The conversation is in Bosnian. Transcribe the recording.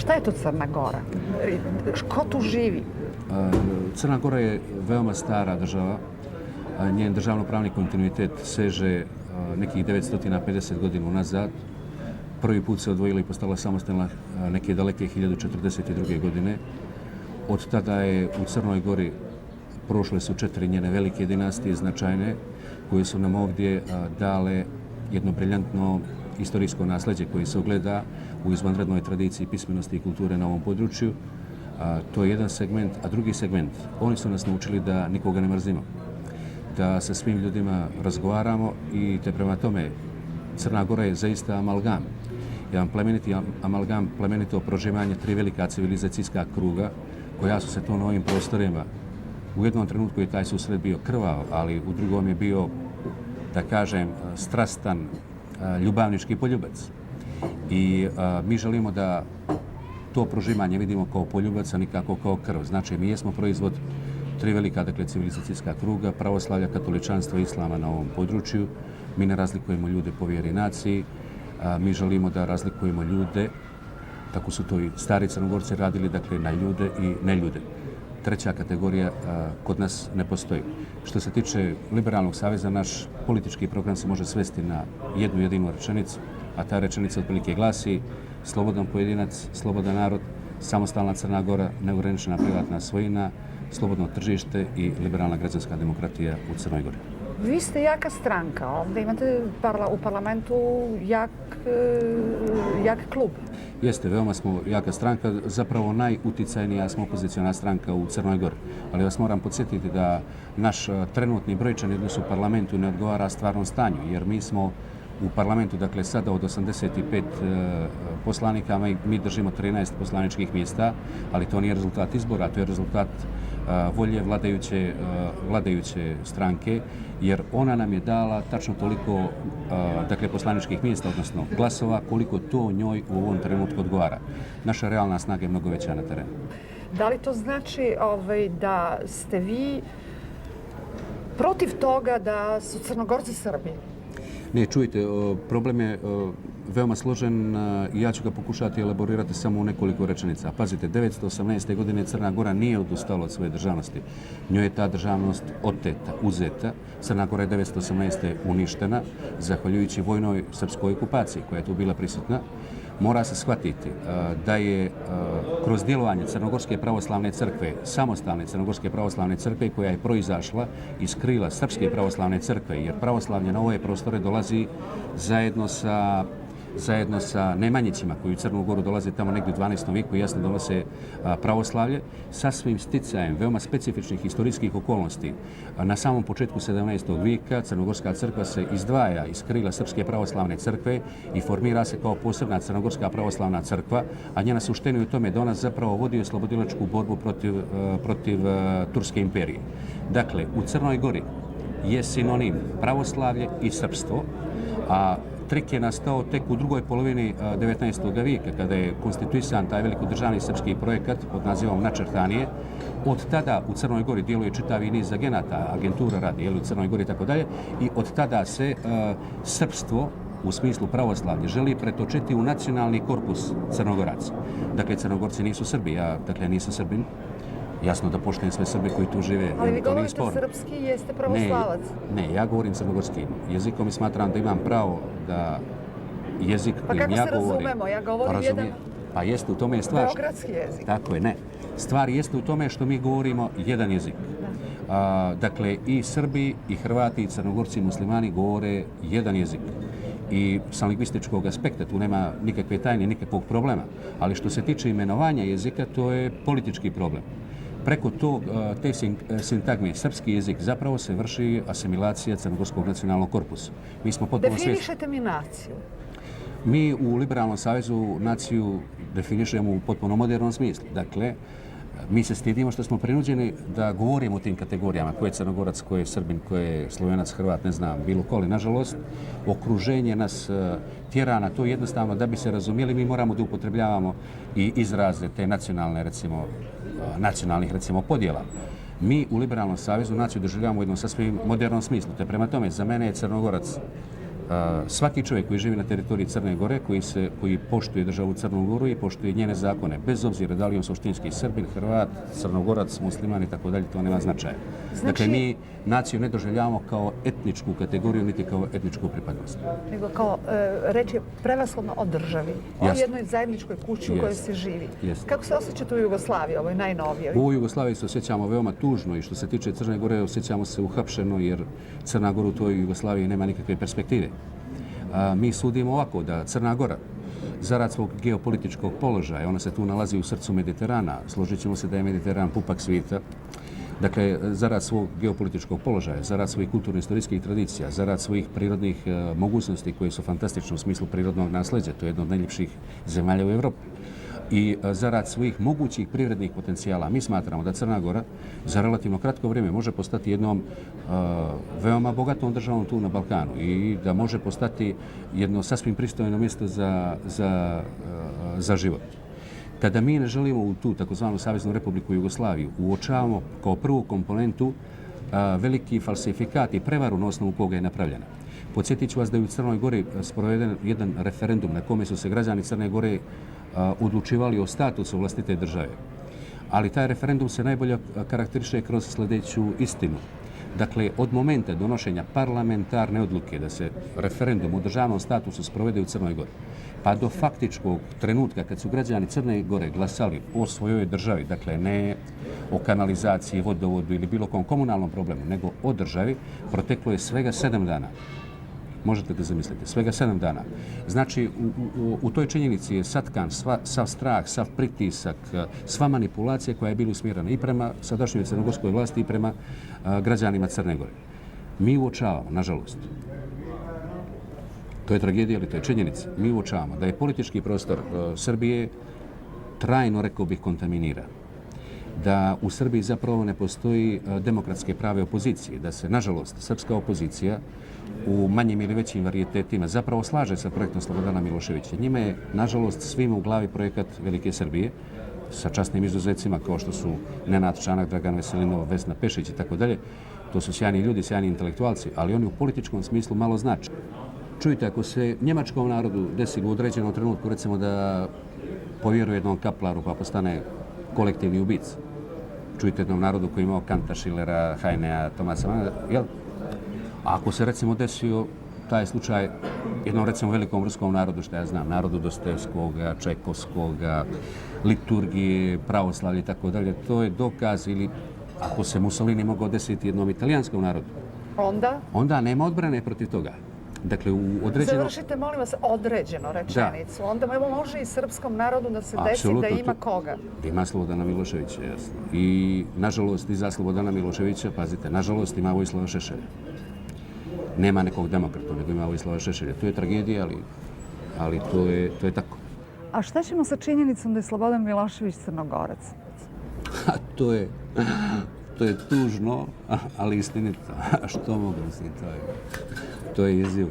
Šta je to Crna Gora? Ko tu živi? Crna Gora je veoma stara država. Njen državno-pravni kontinuitet seže nekih 950 godina unazad. Prvi put se odvojila i postala samostalna neke daleke 1042. godine. Od tada je u Crnoj Gori prošle su 4 njene velike dinastije značajne, koje su nam ovdje dale jedno briljantno istorijsko nasleđe koje se ogleda u izvanrednoj tradiciji pismenosti i kulture na ovom području. To je jedan segment, a drugi segment, oni su nas naučili da nikoga ne mrzimo, da sa svim ljudima razgovaramo i te prema tome Crna Gora je zaista amalgam. Jedan plemeniti amalgam, plemenito prožimanje 3 velika civilizacijska kruga koja su se tu na ovim prostorima. U jednom trenutku je taj susret bio krvav, ali u drugom je bio, da kažem, strastan, ljubavnički poljubac. I mi želimo da to prožimanje vidimo kao poljubac, a nikako kao krv. Znači, mi jesmo proizvod 3 velika, dakle, civilizacijska kruga, pravoslavlja, katoličanstva i islama na ovom području. Mi ne razlikujemo ljude po vjeri i naciji. Mi želimo da razlikujemo ljude, tako su to i stari Crnogorci radili, dakle, na ljude i neljude. Treća kategorija kod nas ne postoji. Što se tiče Liberalnog saveza, naš politički program se može svesti na jednu jedinu rečenicu, a ta rečenica otprilike glasi: slobodan pojedinac, slobodan narod, samostalna Crna Gora, neograničena privatna svojina, slobodno tržište i liberalna građanska demokratija u Crnoj Gori. Vi ste jaka stranka, ovdje imate u parlamentu jak klub. Jeste, veoma smo jaka stranka, zapravo najuticajnija smo opoziciona stranka u Crnoj Gori. Ali vas moram podsjetiti da naš trenutni brojčani odnos u parlamentu ne odgovara stvarnom stanju, jer mi smo u parlamentu, dakle sada od 85 poslanika, mi držimo 13 poslaničkih mjesta, ali to nije rezultat izbora, to je rezultat volje vladajuće stranke, jer ona nam je dala tačno toliko dakle, poslaničkih mjesta, odnosno glasova, koliko to njoj u ovom trenutku odgovara. Naša realna snaga je mnogo veća na terenu. Da li to znači da ste vi protiv toga da su Crnogorci Srbi? Ne, čujte, problem je veoma složen i ja ću ga pokušati elaborirati samo u nekoliko rečenica. Pazite, 918. godine Crna Gora nije odustala od svoje državnosti. Njoj je ta državnost oteta, uzeta. Crna Gora je 918. uništena, zahvaljujući vojnoj srpskoj okupaciji koja je tu bila prisutna. Mora se shvatiti da je kroz djelovanje Crnogorske pravoslavne crkve, samostalne Crnogorske pravoslavne crkve, koja je proizašla iz krila Srpske pravoslavne crkve, jer pravoslavlje na ove prostore dolazi zajedno sa Nemanjićima koji u Crnu Goru dolaze tamo negdje u 12. vijeku i jasno donose pravoslavlje, sa svim sticajem veoma specifičnih historijskih okolnosti. Na samom početku 17. vijeka Crnogorska crkva se izdvaja iz krila Srpske pravoslavne crkve i formira se kao posebna Crnogorska pravoslavna crkva, a njena suština je u tome da ona zapravo vodi oslobodilačku borbu protiv Turske imperije. Dakle, u Crnoj Gori je sinonim pravoslavlje i srpstvo, a trik je nastao tek u drugoj polovini 19. vijeka, kada je konstituisan taj veliki srpski projekat pod nazivom Načrtanije. Od tada u Crnoj Gori djeluje čitavi niz agenata, agentura radi u Crnoj Gori i tako dalje, i od tada se srpstvo u smislu pravoslavlja želi pretočiti u nacionalni korpus Crnogoraca. Dakle, Crnogorci nisu Srbi, ja nisam Srbin. Jasno da poštujem sve Srbe koji tu žive. Ali vi govorite srpski, jeste pravoslavac? Ne, ja govorim crnogorskim jezikom i smatram da imam pravo da jezik kojim ja govorim... Pa kako se razumemo? Ja govorim jedan... Pa jeste, u tome je stvar... Beogradski jezik. Tako je, ne. Stvar jeste u tome što mi govorimo jedan jezik. Dakle, i Srbi, i Hrvati, i Crnogorci, i Muslimani govore jedan jezik. I sa lingvističkog aspekta tu nema nikakve tajne, nikakvog problema. Ali što se tiče imenovanja jezika, to je politički problem. Preko te sintagme srpski jezik zapravo se vrši asimilacija Crnogorskog nacionalnog korpusa. Mi smo potpuno svjesni. Definišete mi naciju? Mi u Liberalnom savezu naciju definišemo u potpuno modernom smislu. Dakle, mi se stidimo što smo prinuđeni da govorimo o tim kategorijama. Ko je Crnogorac, ko je Srbin, ko je Slovenac, Hrvat, ne znam, bilo ko, ali nažalost okruženje nas tjera na to jednostavno da bi se razumjeli. Mi moramo da upotrebljavamo i izraze te nacionalnih podjela. Mi u Liberalnom savezu naciju doživljavamo u jednom sasvim modernom smislu. Te prema tome, za mene je Crnogorac Svaki čovjek koji živi na teritoriji Crne Gore, koji poštuje državu Crnu Goru i poštuje njene zakone, bez obzira da li on suštinski Srbin, Hrvat, Crnogorac, musliman i tako dalje, to nema značaja. Dakle, mi naciju ne doživljavamo kao etničku kategoriju, niti kao etničku pripadnost. Nego kao, reč je prevashodno o državi, o jednoj zajedničkoj kući u kojoj se živi. Kako se osjećate u Jugoslaviji, ovoj najnovijoj? U Jugoslaviji se osjećamo veoma tužno i što se tiče Crne Gore osjećamo se uhapšeno jer Crna Gora u toj Jugoslaviji nema nikakve perspektive. Mi sudimo ovako da Crna Gora, zarad svog geopolitičkog položaja, ona se tu nalazi u srcu Mediterana, složit ćemo se da je Mediteran pupak svijeta, dakle, zarad svog geopolitičkog položaja, zarad svojih kulturno-istorijskih tradicija, zarad svojih prirodnih mogućnosti koje su fantastične u smislu prirodnog nasljeđa, to je jedna od najljepših zemalja u Evropi, i zarad svojih mogućih privrednih potencijala. Mi smatramo da Crna Gora za relativno kratko vrijeme može postati jednom veoma bogatom državom tu na Balkanu i da može postati jedno sasvim pristojno mjesto za život. Kada mi ne želimo u tu takozvanu Saveznu Republiku Jugoslaviju, uočavamo kao prvu komponentu veliki falsifikat i prevaru na osnovu koga je napravljena. Podsjetit ću vas da je u Crnoj Gori sproveden jedan referendum na kome su se građani Crne Gore odlučivali o statusu vlastite države. Ali taj referendum se najbolje karakteriše kroz sljedeću istinu. Dakle, od momenta donošenja parlamentarne odluke da se referendum o državnom statusu sprovede u Crnoj Gori, pa do faktičkog trenutka kad su građani Crne Gore glasali o svojoj državi, dakle ne o kanalizaciji, vodovodu ili bilo kom komunalnom problemu, nego o državi, proteklo je svega 7 dana. Možete da zamislite, svega 7 dana. Znači, u toj činjenici je satkan sav strah, sav pritisak, sva manipulacija koja je bila usmjerena i prema sadašnjoj crnogorskoj vlasti i prema građanima Crne Gore. Mi uočavamo, nažalost, to je tragedija, ali to je činjenica, mi uočavamo da je politički prostor Srbije trajno, rekao bih, kontaminiran. Da u Srbiji zapravo ne postoji demokratske prave opozicije, da se, nažalost, srpska opozicija u manjim ili većim varijetetima zapravo slaže sa projektom Slobodana Miloševića. Njima je, nažalost, svima u glavi projekat Velike Srbije, sa časnim izuzecima kao što su Nenad Čanak, Dragan Veselinov, Vesna Pešić i tako dalje. To su sjajni ljudi, sjajni intelektualci, ali oni u političkom smislu malo znače. Čujte, ako se njemačkom narodu desi u određenom trenutku, recimo da povjeruje jednom kaplaru pa postane kolektivni ubica, čujte, jednom narodu koji je imao Kanta, Schillera, Heinea, Tomasa Manna, jel? A ako se recimo desio taj slučaj jednom recimo velikom ruskom narodu, što ja znam, narodu Dostojevskoga, Čajkovskoga, liturgije, pravoslavlje i tako dalje, to je dokaz, ili ako se Mussolini mogao desiti jednom italijanskom narodu, onda nema odbrane protiv toga. Dakle, u određenom... Završite, molim vas, određeno rečenicu. Onda može i srpskom narodu da se desi da ima koga. Da ima Slobodana Miloševića, jasno. I, nažalost, iza Slobodana Miloševića, pazite, nažalost ima Vojislava Šešelja. Nema nekog demokrata, nego ima Vojislava Šešelja. To je tragedija, ali to je tako. A šta ćemo sa činjenicom da je Slobodan Milošević Crnogorac? To je tužno, ali istinito. A što mogu misliti? To je jezivo.